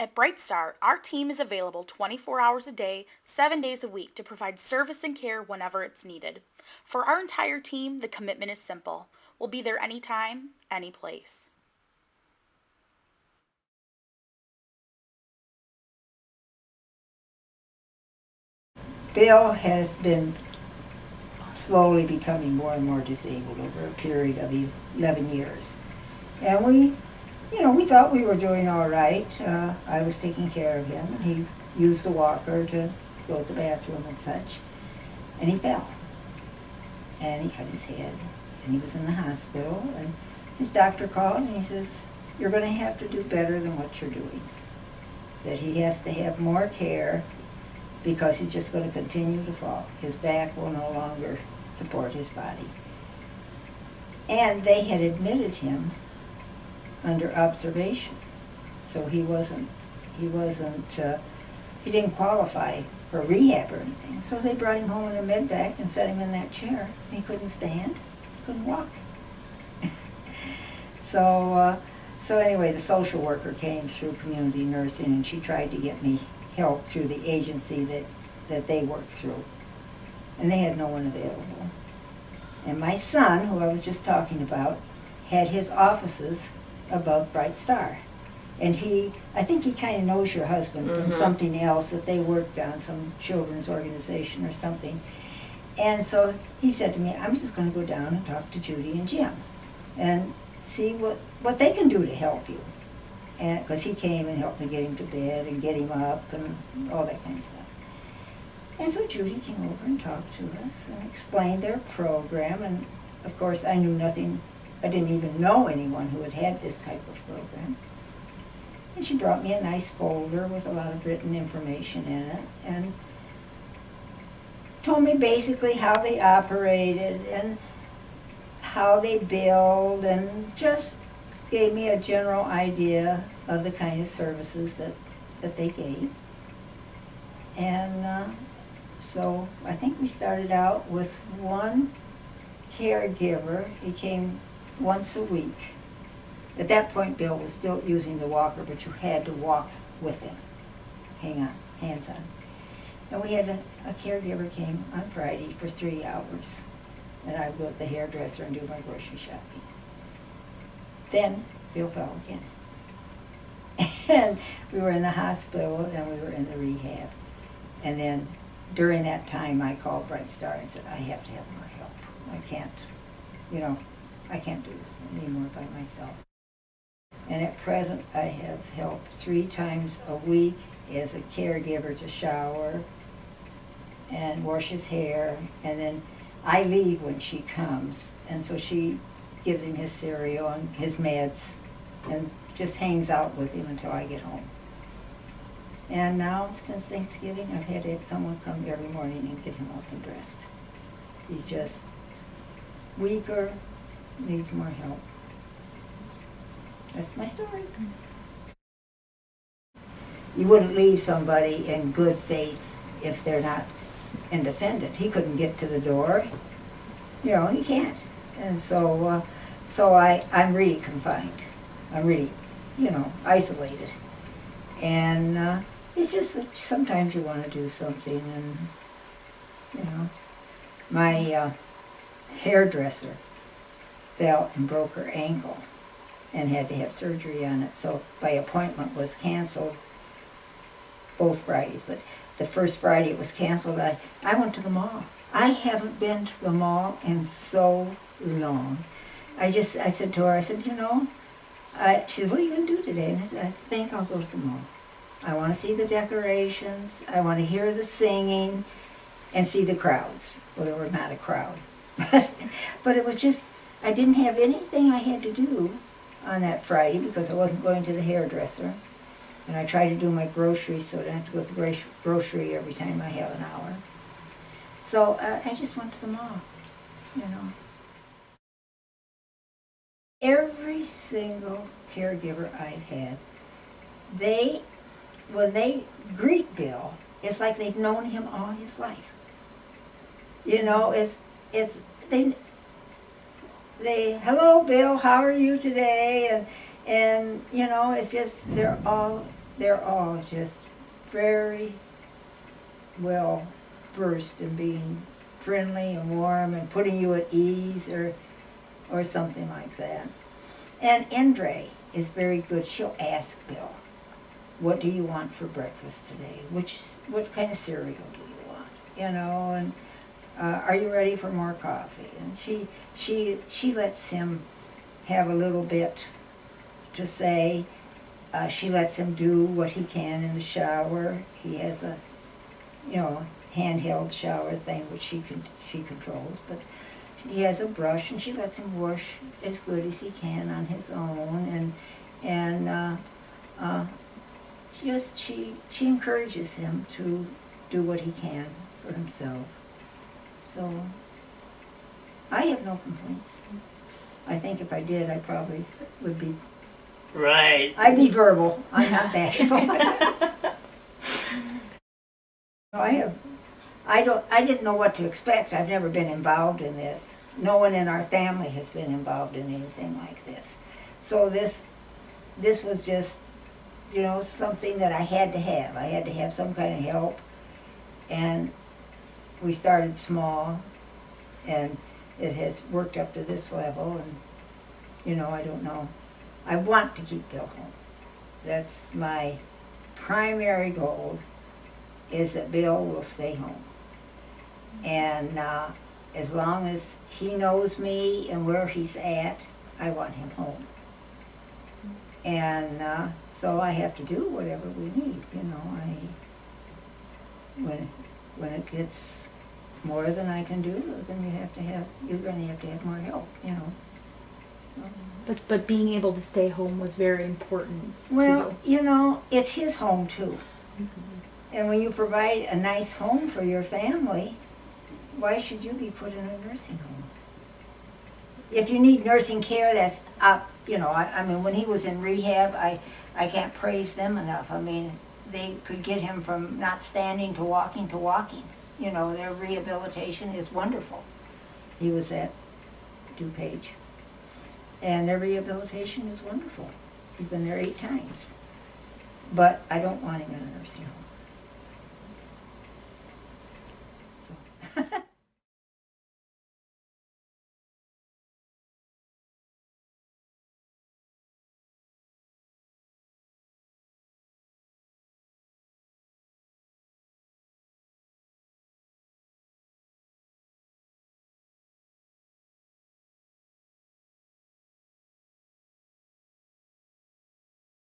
At BrightStar, our team is available 24 hours a day, 7 days a week to provide service and care whenever it's needed. For our entire team, the commitment is simple. We'll be there anytime, any place. Bill has been slowly becoming more and more disabled over a period of 11 years. And we thought we were doing all right. I was taking care of him, and he used the walker to go to the bathroom and such. And he fell. And he cut his head. And he was in the hospital. And his doctor called, and he says, "You're going to have to do better than what you're doing. That he has to have more care because he's just going to continue to fall. His back will no longer support his body." And they had admitted him under observation. So he didn't qualify for rehab or anything. So they brought him home in a med bag and set him in that chair. He couldn't stand, couldn't walk. So anyway, the social worker came through community nursing, and she tried to get me help through the agency that they worked through. And they had no one available. And my son, who I was just talking about, had his offices above BrightStar. And I think he kind of knows your husband from something else that they worked on, some children's organization or something. And so he said to me, "I'm just going to go down and talk to Judy and Jim and see what they can do to help you." And because he came and helped me get him to bed and get him up and all that kind of stuff. And so Judy came over and talked to us and explained their program. And of course, I knew nothing. I didn't even know anyone who had had this type of program. And she brought me a nice folder with a lot of written information in it and told me basically how they operated and how they billed, and just gave me a general idea of the kind of services that they gave. And so I think we started out with one caregiver. He came once a week. At that point, Bill was still using the walker, but you had to walk with him. Hang on, hands on. And we had a caregiver came on Friday for 3 hours. And I would go to the hairdresser and do my grocery shopping. Then Bill fell again. And we were in the hospital and we were in the rehab. And then during that time I called BrightStar and said, "I have to have more help. I can't do this anymore by myself." And at present I have help 3 times a week as a caregiver to shower and wash his hair, and then I leave when she comes, and so she gives him his cereal and his meds and just hangs out with him until I get home. And now, since Thanksgiving, I've had to have someone come every morning and get him up and dressed. He's just weaker, needs more help. That's my story. You wouldn't leave somebody in good faith if they're not independent. He couldn't get to the door. He can't. And so I'm really confined. I'm really, isolated. And it's just that sometimes you want to do something, and, my hairdresser fell and broke her ankle and had to have surgery on it. So my appointment was canceled both Fridays, but the first Friday it was canceled. I went to the mall. I haven't been to the mall in so long. I said to her, she said, "What are you going to do today?" And I said, "I think I'll go to the mall. I want to see the decorations. I want to hear the singing and see the crowds." Well, there was not a crowd. But it was just, I didn't have anything I had to do on that Friday because I wasn't going to the hairdresser. And I tried to do my groceries so I don't have to go to the grocery every time I have an hour. So I just went to the mall, Every single caregiver I've had, when they greet Bill, it's like they've known him all his life. They "Hello, Bill, how are you today?" And it's just, they're all, they're all just very well versed in being friendly and warm and putting you at ease or something like that. And Indre is very good. She'll ask Bill, what do you want for breakfast today? What kind of cereal do you want? You know, and are you ready for more coffee? And she lets him have a little bit to say. She lets him do what he can in the shower. He has a, handheld shower thing which she controls, but he has a brush and she lets him wash as good as he can on his own, and she encourages him to do what he can for himself. So I have no complaints. I think if I did, I probably would be. Right. I'd be verbal. I'm not bashful. I didn't know what to expect. I've never been involved in this. No one in our family has been involved in anything like this. So this was just, something that I had to have. I had to have some kind of help. And we started small, and it has worked up to this level, and, I don't know. I want to keep Bill home. That's my primary goal, is that Bill will stay home. And as long as he knows me and where he's at, I want him home. And so I have to do whatever we need, when it gets more than I can do, then you're going to have to have more help, So. But being able to stay home was very important Well, to you. It's his home too. Mm-hmm. And when you provide a nice home for your family, why should you be put in a nursing home? If you need nursing care, that's up, I mean, when he was in rehab, I can't praise them enough. I mean, they could get him from not standing to walking to walking. Their rehabilitation is wonderful. He was at DuPage. And their rehabilitation is wonderful. He's been there 8 times. But I don't want him in a nursing home.